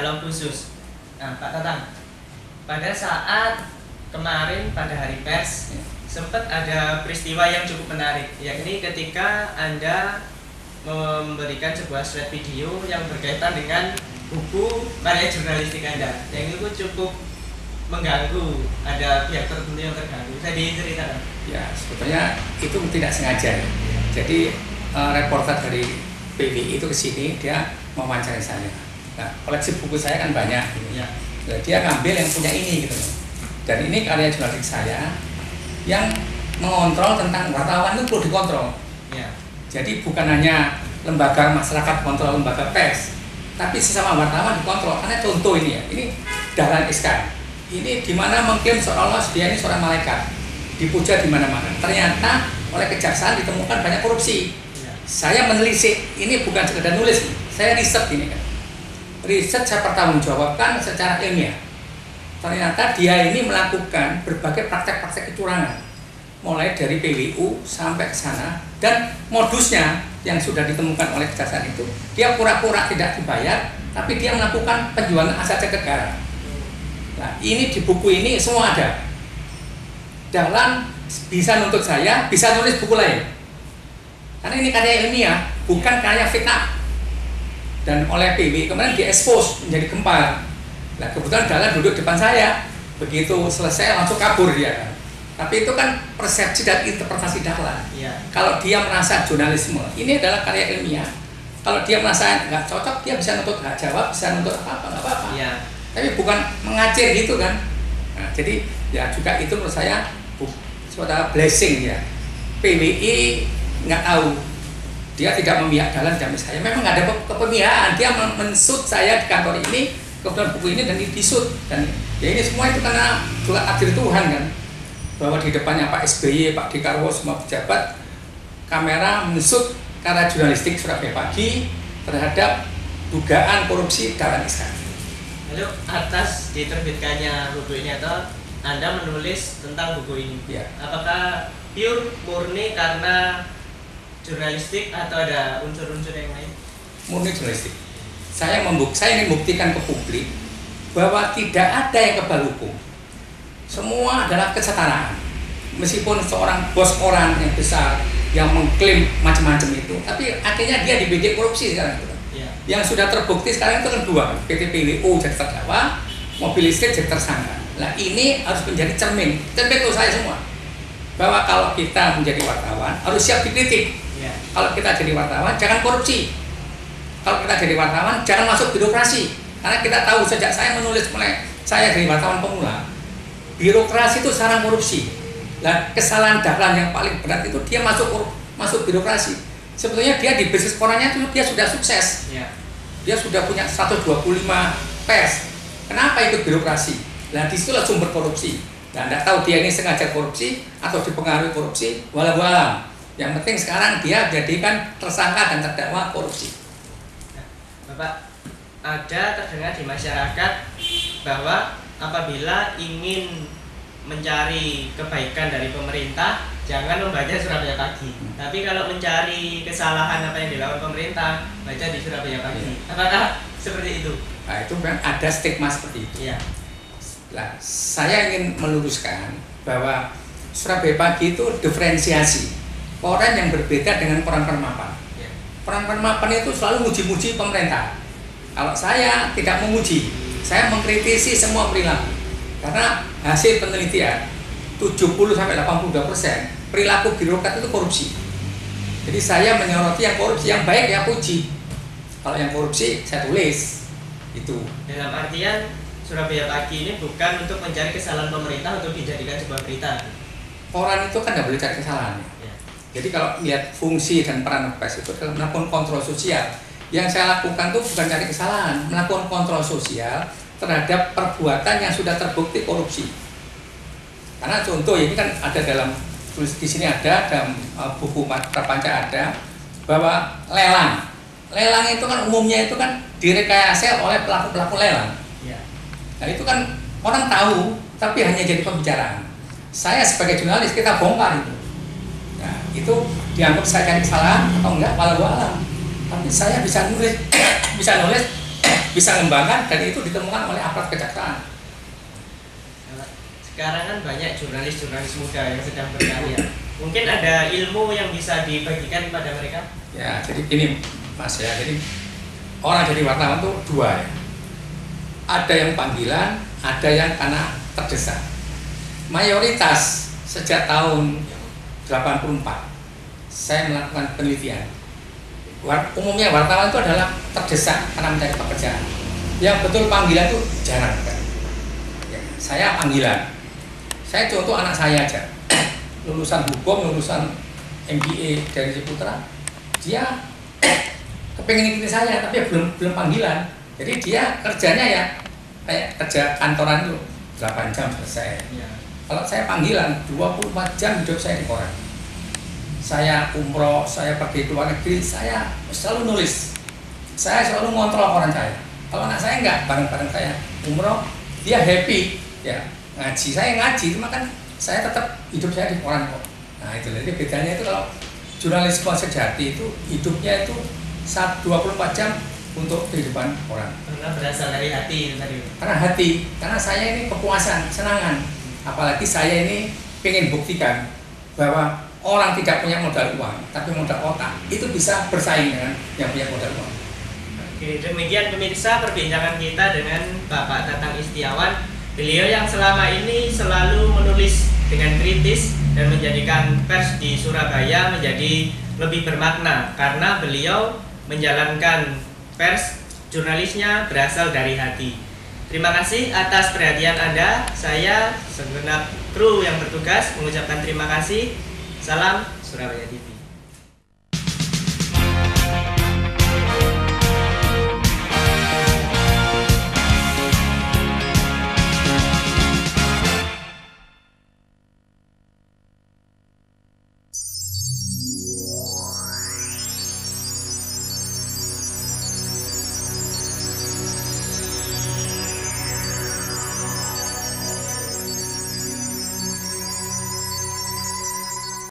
dialog khusus. Nah, Pak Tatang, pada saat kemarin pada hari pers sempat ada peristiwa yang cukup menarik, yakni ketika Anda memberikan sebuah shred video yang berkaitan dengan buku karya jurnalistik Anda, yang itu cukup mengganggu, ada pihak tertentu yang terganggu. Saya diceritakan. Ya, sebetulnya itu tidak sengaja. Jadi reporter dari PWI itu kesini, dia mewawancarai saya. Nah, koleksi buku saya kan banyak, gitu. Ya. Nah, dia ngambil yang punya ini, gitu. Dan ini karya jurnalistik saya yang mengontrol tentang wartawan itu perlu dikontrol. Ya. Jadi bukan hanya lembaga masyarakat kontrol lembaga pers, tapi sesama wartawan dikontrol. Karena contoh ini ya, ini Dahlan Iskan. Ini dimana mengklaim seolah-olah dia ini seorang malaikat, dipuja di mana-mana. Ternyata oleh kejaksaan ditemukan banyak korupsi. Ya. Saya menelisik, ini bukan sekedar nulis, saya riset ini kan. Riset saya pertanggungjawabkan secara ilmiah. Ternyata dia ini melakukan berbagai praktek-praktek kecurangan, mulai dari PWU sampai ke sana, dan modusnya yang sudah ditemukan oleh kejaksaan itu, dia pura-pura tidak dibayar, tapi dia melakukan penjualan aset negara. Nah, ini di buku ini semua ada. Dahlan bisa nuntut saya, bisa nulis buku lain. Karena ini karya ilmiah, bukan karya fitnah. Dan oleh PW kemarin diekspos menjadi gempar. Nah, kebetulan Dahlan duduk depan saya. Begitu selesai langsung kabur dia. Tapi itu kan persepsi dan interpretasi Dahlan. Ya. Kalau dia merasa jurnalisme ini adalah karya ilmiah, kalau dia merasa nggak cocok, dia bisa nuntut hak jawab, bisa nuntut apa-apa, nggak apa-apa. Ya. Tapi bukan mengacir gitu kan. Nah, jadi ya juga itu menurut saya suatu blessing ya. PWI nggak tahu, dia tidak memihak Dahlan, tidak memihak saya. Memang nggak ada kepemihakan, dia mensut saya di kantor ini, kebetulan buku ini dan disut. Dan ya ini semua itu karena juga takdir Tuhan kan, bahwa di depannya Pak SBY, Pak Dekarwo, semua pejabat, kamera mensut karya jurnalistik Surabaya Pagi terhadap dugaan korupsi Dahlan Iskan. Lalu atas diterbitkannya buku ini atau Anda menulis tentang buku ini, Ya. apakah pure murni karena jurnalistik atau ada unsur-unsur yang lain? Murni jurnalistik. Saya ingin membuktikan ke publik bahwa tidak ada yang kebal hukum. Semua adalah kesetaraan. Meskipun seorang bos orang yang besar yang mengklaim macam-macam itu, tapi akhirnya dia dibidik korupsi sekarang itu. Ya. Yang sudah terbukti sekarang itu kan dua, PT PWU jadi terdakwa, mobil listrik jadi tersangka. Nah, ini harus menjadi cermin untuk saya semua, bahwa kalau kita menjadi wartawan harus siap dikritik. Ya. Kalau kita jadi wartawan jangan korupsi. Kalau kita jadi wartawan jangan masuk birokrasi. Karena kita tahu sejak saya menulis mulai saya dari wartawan pemula, birokrasi itu sarang korupsi. Nah, kesalahan Dahlan yang paling berat itu dia masuk birokrasi. Sebetulnya dia di bisnis korannya itu dia sudah sukses. Ya. Dia sudah punya 125 pers. Kenapa ikut birokrasi? Nah, disitulah sumber korupsi. Nah, Anda tahu dia ini sengaja korupsi atau dipengaruhi korupsi, walau alam. Yang penting sekarang dia jadikan tersangka dan terdakwa korupsi. Bapak, ada terdengar di masyarakat bahwa apabila ingin mencari kebaikan dari pemerintah, jangan membaca Surabaya Pagi. Tapi kalau mencari kesalahan apa yang dilakukan pemerintah, baca di Surabaya Pagi. Apakah seperti itu? Nah, itu memang ada stigma seperti itu. Iya. Nah, saya ingin meluruskan bahwa Surabaya Pagi itu diferensiasi koran yang berbeda dengan koran-koran mapan. Ya. Koran-koran mapan itu selalu muji-muji pemerintah. Kalau saya tidak memuji, saya mengkritisi semua perilaku. Karena hasil penelitian 70-82% perilaku birokrat itu korupsi. Jadi saya menyoroti yang korupsi, yang baik ya puji. Kalau yang korupsi saya tulis. Itu. Dalam artian Surabaya Pagi ini bukan untuk mencari kesalahan pemerintah untuk dijadikan sebuah berita. Koran itu kan tidak boleh cari kesalahan. Ya. Jadi kalau lihat fungsi dan peran pers itu adalah melakukan kontrol sosial. Yang saya lakukan itu bukan cari kesalahan, melakukan kontrol sosial terhadap perbuatan yang sudah terbukti korupsi. Karena contoh ini kan ada dalam tulis di sini ada dalam buku Prapanca ada bahwa lelang itu kan umumnya itu kan direkayasa oleh pelaku-pelaku lelang. Ya. Nah itu kan orang tahu tapi hanya jadi pembicaraan. Saya sebagai jurnalis kita bongkar itu. Nah itu dianggap saya cari kesalahan atau enggak walau alam. Tapi saya bisa nulis bisa mengembangkan, dan itu ditemukan oleh aparat kejaksaan. Sekarang kan banyak jurnalis-jurnalis muda yang sedang berkarya. Mungkin ada ilmu yang bisa dibagikan kepada mereka? Ya, jadi gini Mas ya, jadi orang jadi wartawan itu dua ya. Ada yang panggilan, ada yang karena terdesak. Mayoritas sejak tahun 84 saya melakukan penelitian. Umumnya wartawan itu adalah terdesak karena mencari pekerjaan. Yang betul panggilan itu jarang kan. Ya, saya panggilan. Saya contoh anak saya aja, lulusan hukum, lulusan MBA dari Ciputra, dia kepengen ikuti saya, tapi belum panggilan. Jadi dia kerjanya ya kayak kerja kantoran itu 8 jam selesai. Ya. Kalau saya panggilan 24 jam hidup saya di koran. Saya umroh, saya pergi ke luar negeri, saya selalu nulis. Saya selalu ngontrol koran saya. Kalau anak saya enggak, bareng-bareng saya umroh, dia happy, ya ngaji, saya ngaji, cuma kan saya tetap hidup saya di koran kok. Nah itu, jadi bedanya itu kalau jurnalisme sejati itu hidupnya itu 24 jam untuk kehidupan orang. Karena berasal dari hati tadi. Karena hati, karena saya ini kepuasan, senangan. Apalagi saya ini pengen buktikan bahwa orang tidak punya modal uang, tapi modal otak itu bisa bersaing dengan yang punya modal uang. Oke, demikian pemirsa perbincangan kita dengan Bapak Tatang Istiawan. Beliau yang selama ini selalu menulis dengan kritis dan menjadikan pers di Surabaya menjadi lebih bermakna karena beliau menjalankan pers, jurnalisnya berasal dari hati. Terima kasih atas perhatian Anda. Saya segenap kru yang bertugas mengucapkan terima kasih. Salam Surabaya TV.